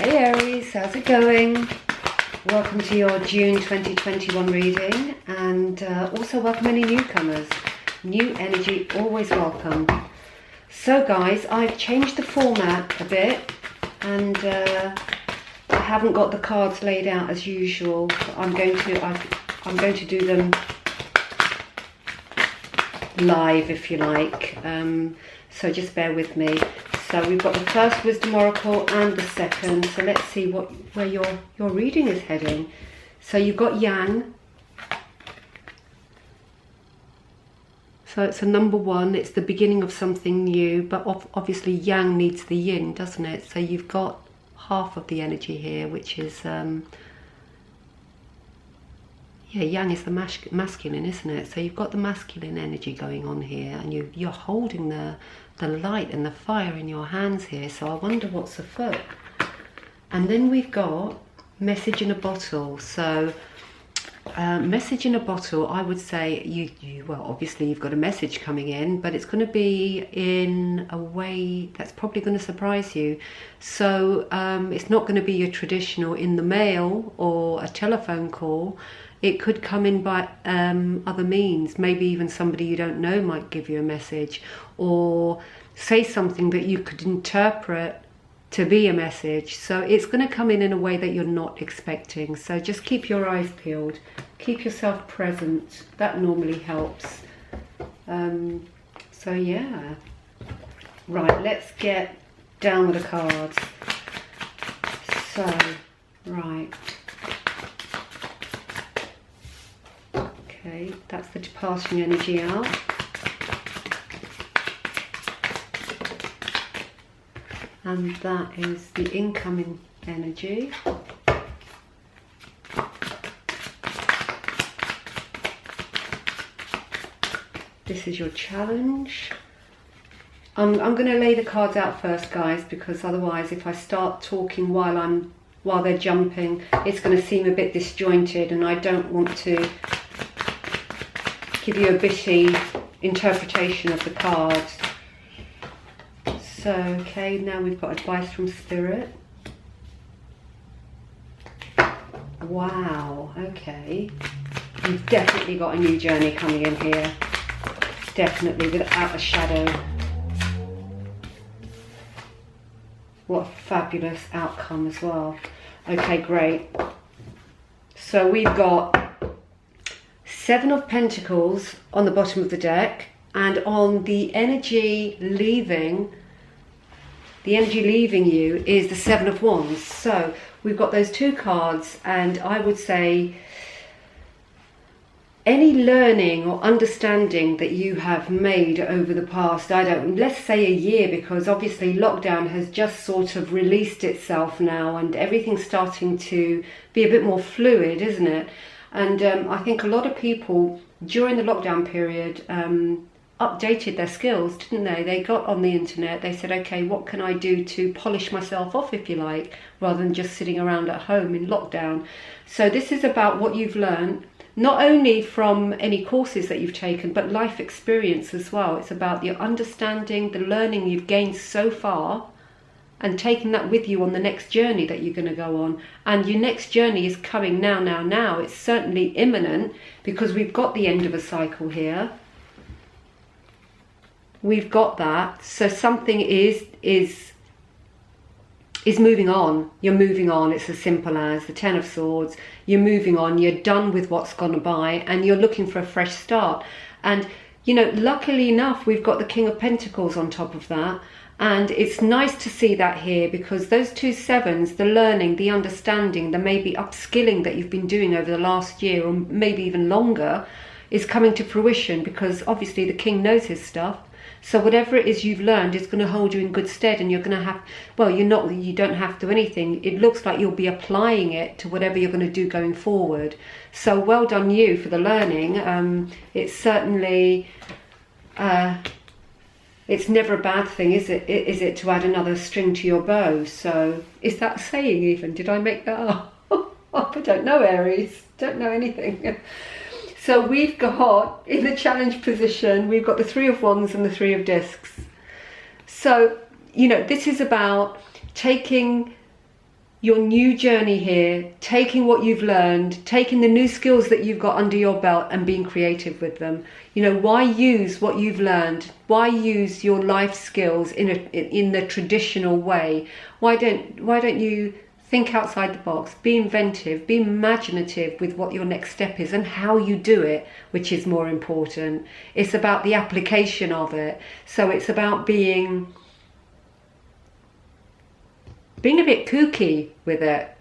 Hey Aries, how's it going? Welcome to your June 2021 reading, and also welcome any newcomers. New energy, always welcome. So guys, I've changed the format a bit, and I haven't got the cards laid out as usual. I'm going to do them live, if you like. So just bear with me. So we've got the first wisdom oracle and the second. So let's see where your reading is heading. So you've got Yang. So it's a number one. It's the beginning of something new. But obviously Yang needs the Yin, doesn't it? So you've got half of the energy here, which is yeah, Yang is the masculine, isn't it? So you've got the masculine energy going on here, and you're holding the light and the fire in your hands here. So I wonder what's afoot. And then we've got message in a bottle. So message in a bottle, I would say well, obviously you've got a message coming in, but it's going to be in a way that's probably going to surprise you. So it's not going to be your traditional in the mail or a telephone call. It could come in by other means. Maybe even somebody you don't know might give you a message, or say something that you could interpret to be a message. So it's going to come in a way that you're not expecting. So just keep your eyes peeled. Keep yourself present. That normally helps. So yeah. Right, let's get down with the cards. So, right. Okay, that's the departing energy out. And that is the incoming energy. This is your challenge. I'm going to lay the cards out first, guys, because otherwise if I start talking while they're jumping, it's going to seem a bit disjointed, and I don't want to give you a bitty interpretation of the cards. So, okay, now we've got advice from Spirit. Wow, okay. You've definitely got a new journey coming in here. Definitely, without a shadow. What a fabulous outcome as well. Okay, great. So we've got Seven of Pentacles on the bottom of the deck, and on the energy leaving you is the Seven of Wands. So we've got those two cards, and I would say any learning or understanding that you have made over the past, let's say a year, because obviously lockdown has just sort of released itself now, and everything's starting to be a bit more fluid, isn't it? And I think a lot of people during the lockdown period updated their skills, didn't they? They got on the internet, they said, okay, what can I do to polish myself off, if you like, rather than just sitting around at home in lockdown. So this is about what you've learned, not only from any courses that you've taken, but life experience as well. It's about your understanding, the learning you've gained so far, and taking that with you on the next journey that you're going to go on. And your next journey is coming now. It's certainly imminent, because we've got the end of a cycle here. We've got that. So something is moving on. You're moving on. It's as simple as the Ten of Swords. You're moving on. You're done with what's gone by, and you're looking for a fresh start. And, you know, luckily enough, we've got the King of Pentacles on top of that. And it's nice to see that here, because those two sevens, the learning, the understanding, the maybe upskilling that you've been doing over the last year, or maybe even longer, is coming to fruition, because obviously the King knows his stuff. So whatever it is you've learned is going to hold you in good stead, and you're going to have, well, you don't have to do anything. It looks like you'll be applying it to whatever you're going to do going forward. So well done you for the learning. It's certainly, it's never a bad thing, is it, to add another string to your bow? So is that a saying even? Did I make that up? I don't know, Aries. Don't know anything. So we've got, in the challenge position, we've got the Three of Wands and the Three of Discs. So, you know, this is about taking your new journey here, taking what you've learned, taking the new skills that you've got under your belt and being creative with them. You know, why use what you've learned? Why use your life skills in the traditional way? Why don't you think outside the box, be inventive, be imaginative with what your next step is and how you do it, which is more important. It's about the application of it. So it's about being a bit kooky with it.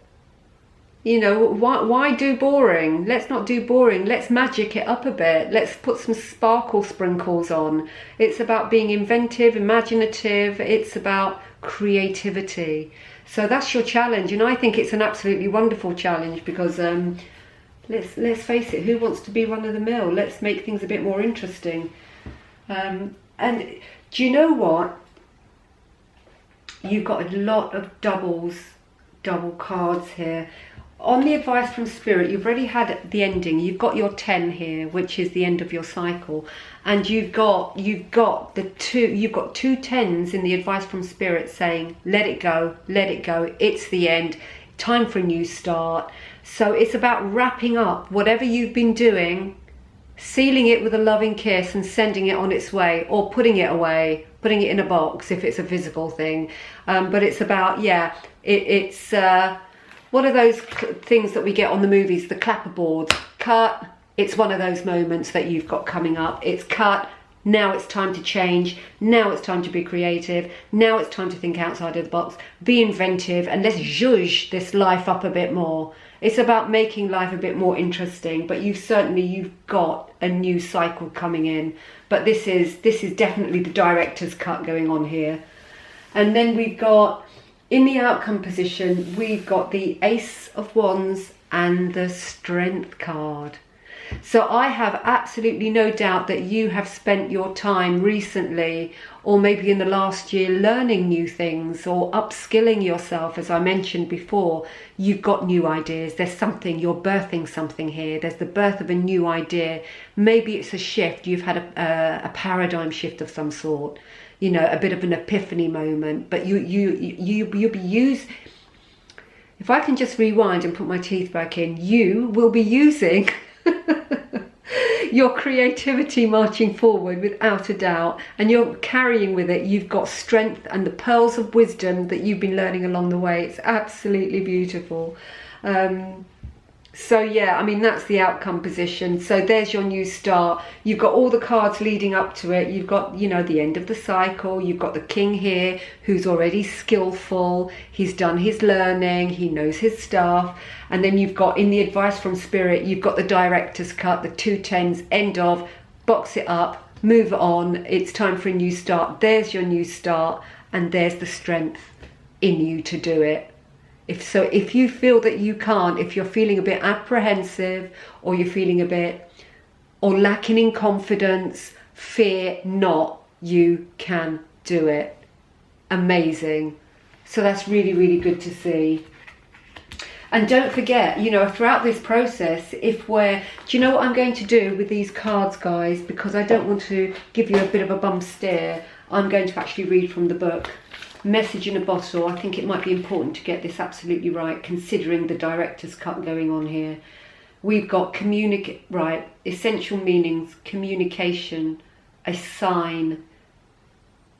You know, why do boring? Let's not do boring. Let's magic it up a bit. Let's put some sparkle sprinkles on. It's about being inventive, imaginative. It's about creativity. So that's your challenge, and I think it's an absolutely wonderful challenge because let's face it, who wants to be run of the mill? Let's make things a bit more interesting. And do you know what? You've got a lot of double cards here. On the advice from Spirit, you've already had the ending. You've got your 10 here, which is the end of your cycle, and you've got two tens in the advice from Spirit saying, let it go, it's the end, time for a new start. So it's about wrapping up whatever you've been doing, sealing it with a loving kiss and sending it on its way, or putting it away, putting it in a box if it's a physical thing. But it's about, it's what are those things that we get on the movies, the clapperboards? Cut. It's one of those moments that you've got coming up. It's cut. Now it's time to change. Now it's time to be creative. Now it's time to think outside of the box. Be inventive, and let's zhuzh this life up a bit more. It's about making life a bit more interesting, but you've got a new cycle coming in. But this is definitely the director's cut going on here. And then we've got, in the outcome position, we've got the Ace of Wands and the Strength card. So I have absolutely no doubt that you have spent your time recently, or maybe in the last year, learning new things or upskilling yourself. As I mentioned before, you've got new ideas. There's something, you're birthing something here. There's the birth of a new idea. Maybe it's a shift. You've had a paradigm shift of some sort. You know, a bit of an epiphany moment, but you'll be used. If I can just rewind and put my teeth back in, you will be using your creativity marching forward without a doubt, and you're carrying with it. You've got strength and the pearls of wisdom that you've been learning along the way. It's absolutely beautiful. So yeah, I mean, that's the outcome position. So there's your new start. You've got all the cards leading up to it. You've got, you know, the end of the cycle. You've got the king here who's already skillful. He's done his learning. He knows his stuff. And then you've got, in the advice from Spirit, you've got the director's cut, the 2 tens, end of, box it up, move on. It's time for a new start. There's your new start, and there's the strength in you to do it. If you feel that you can't, if you're feeling a bit apprehensive, or you're feeling a bit, or lacking in confidence, fear not, you can do it. Amazing. So that's really, really good to see. And don't forget, you know, throughout this process, do you know what I'm going to do with these cards, guys? Because I don't want to give you a bit of a bum steer, I'm going to actually read from the book. Message in a bottle. I think it might be important to get this absolutely right, considering the director's cut going on here. We've got essential meanings, communication, a sign,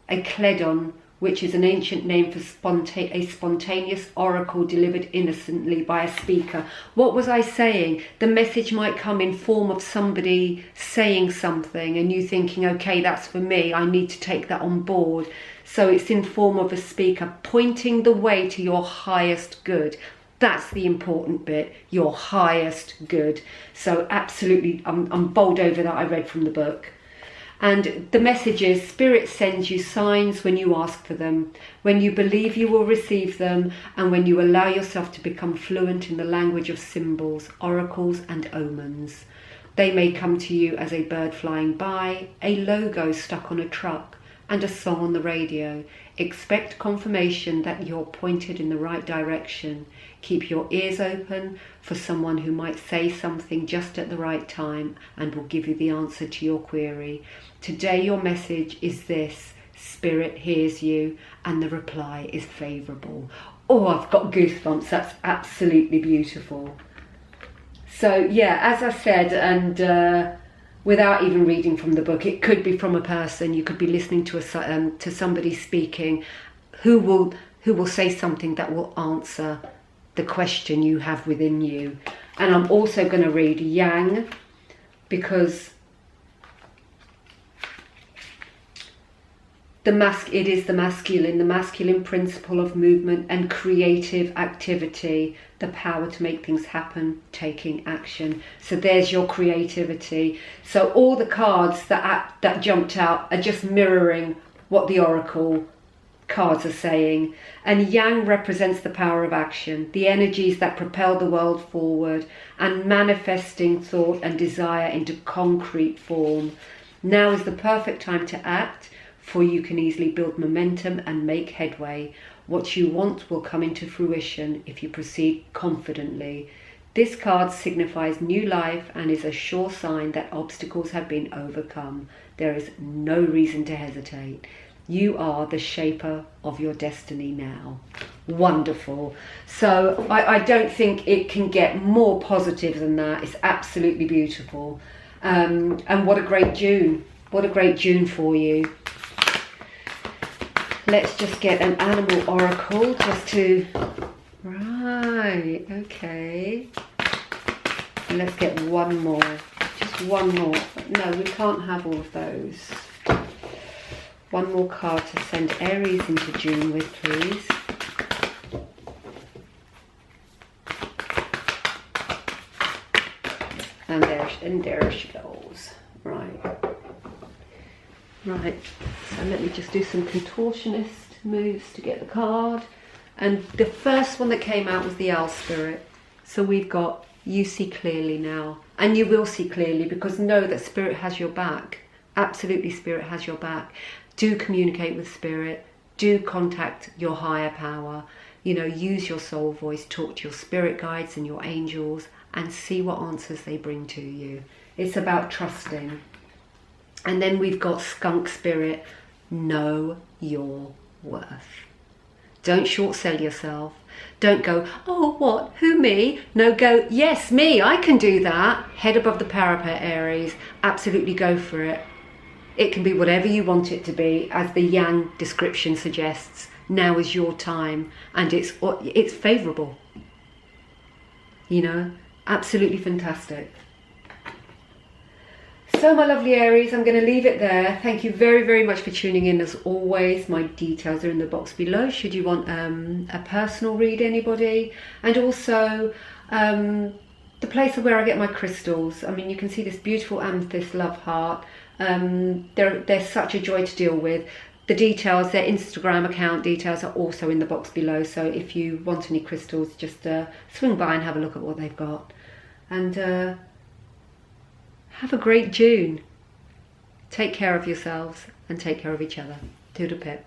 a kledon, which is an ancient name for a spontaneous oracle delivered innocently by a speaker. What was I saying? The message might come in form of somebody saying something and you thinking, okay, that's for me, I need to take that on board. So it's in form of a speaker pointing the way to your highest good. That's the important bit, your highest good. So absolutely, I'm bowled over that I read from the book. And the message is, Spirit sends you signs when you ask for them, when you believe you will receive them, and when you allow yourself to become fluent in the language of symbols, oracles and omens. They may come to you as a bird flying by, a logo stuck on a truck, and a song on the radio. Expect confirmation that you're pointed in the right direction. Keep your ears open for someone who might say something just at the right time and will give you the answer to your query. Today your message is this: Spirit hears you, and the reply is favourable. Oh, I've got goosebumps. That's absolutely beautiful. So yeah, as I said, and without even reading from the book, it could be from a person. You could be listening to to somebody speaking who will say something that will answer the question you have within you. And I'm also going to read Yang, because it is the masculine principle of movement and creative activity, the power to make things happen, taking action. So there's your creativity. So all the cards that jumped out are just mirroring what the oracle cards are saying. And Yang represents the power of action, the energies that propel the world forward and manifesting thought and desire into concrete form. Now is the perfect time to act, for you can easily build momentum and make headway. What you want will come into fruition if you proceed confidently. This card signifies new life and is a sure sign that obstacles have been overcome. There is no reason to hesitate. You are the shaper of your destiny now. Wonderful. So I don't think it can get more positive than that. It's absolutely beautiful. And what a great June. What a great June for you. Let's just get an animal oracle just to... Right, okay. Let's get one more. Just one more. No, we can't have all of those. One more card to send Aries into June with, please. And there she goes. Right. Right, so let me just do some contortionist moves to get the card. And the first one that came out was the Owl Spirit. So we've got, you see clearly now. And you will see clearly, because know that Spirit has your back. Absolutely, Spirit has your back. Do communicate with Spirit. Do contact your higher power. You know, use your soul voice. Talk to your spirit guides and your angels and see what answers they bring to you. It's about trusting. And then we've got Skunk Spirit. Know your worth. Don't short sell yourself. Don't go, oh, what? Who, me? No, go, yes, me, I can do that. Head above the parapet, Aries. Absolutely go for it. It can be whatever you want it to be, as the Yang description suggests. Now is your time, and it's favourable. You know, absolutely fantastic. So my lovely Aries, I'm going to leave it there. Thank you very, very much for tuning in as always. My details are in the box below should you want a personal read, anybody. And also the place where I get my crystals. I mean, you can see this beautiful amethyst love heart. They're such a joy to deal with. The details, their Instagram account details are also in the box below. So if you want any crystals, just swing by and have a look at what they've got. And have a great June. Take care of yourselves and take care of each other. Toodle pip.